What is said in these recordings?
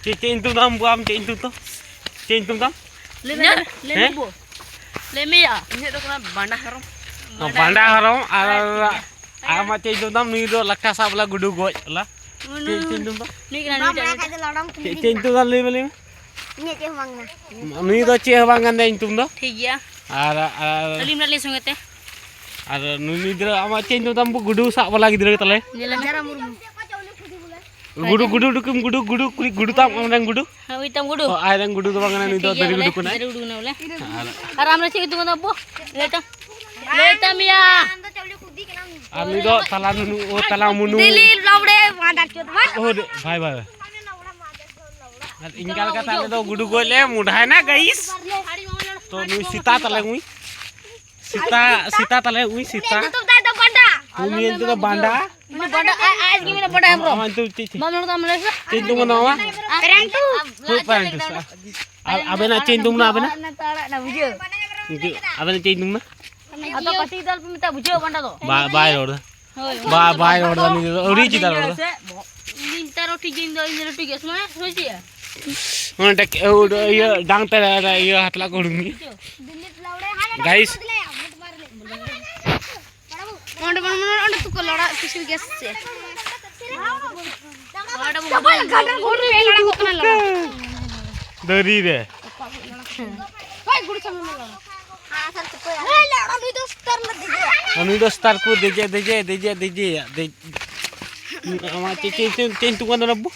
Cin tu dam buam cin tu to. Cin tu dam. Leme bu. Leme ya. Ini tu kena banda haram. Banda haram ama cin tu dam ni do lakka sabla gudu goj lah. Cin tu dam. Ni kena ni. Cin tu dam leme leme. Ini ceh bang na. Ni do ceh bang kan cin tu dam. ठीक है Ara तलीम लाले संगते ara ni dra ama cin tu dam bu gudu sabla gidra tale. नीला Cara murmu. Gudu tam orang gudu. हाँ वही तम गुडू Oh, ayang gudu tu bang ni do dari gudu kunai. dari गुडू ना बोले आराम से चिकन तुम तो लेता मिया Anda cewek kudi kenam. Ani do talan nu oh talang munu. Dili laude wadah cut mat. Oh bhai bhai. Ingkal kata ni do gudu gole mudhai na guys. To nu sita tale ui. Sita tale ui sita. Itu dah ada banda. Umi itu do banda. ini bada आज की मेरा बड़ा है bro Aman tu cici. माम लोग तो हमले से Cintu mana wa? Keren tuh. Oh parentus. Abena cintu mana abena? ना तारा ना बुझे Abena cintu mana? atau kasih dal पे मिता बुझे बंदा तो Bye lord. Bye lord ni ori cita lord. मिता रोटी जिन दो इन रोटी के समय सोचिए Mana tak iya dang tera iya hatla kodungi. Dili laude hana. Guys, Onda onda tuh kelora kisil gas sih. ada Coba gadang guru pelora kok kenal lora. dari deh. Woi guru sama lora. Ah sar tuh ya. Hei lora lu itu star na dige. Anu do star ku deje ya. Ama cintu kan nabu.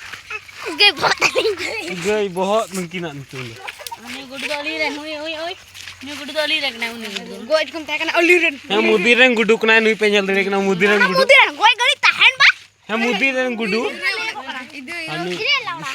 Gay bot. Gai bohot mungkin nak tu. ini गुडू तो अली रे ओए ओए ओए ini गुडू तो अली रे ना उन्हें Gua kum takan aliran. Yang mudiran gudu kena nui penyal dari kena mudiran gudu. Mudiran gua gari tahan ba. Yang mudiran gudu. Ini laura.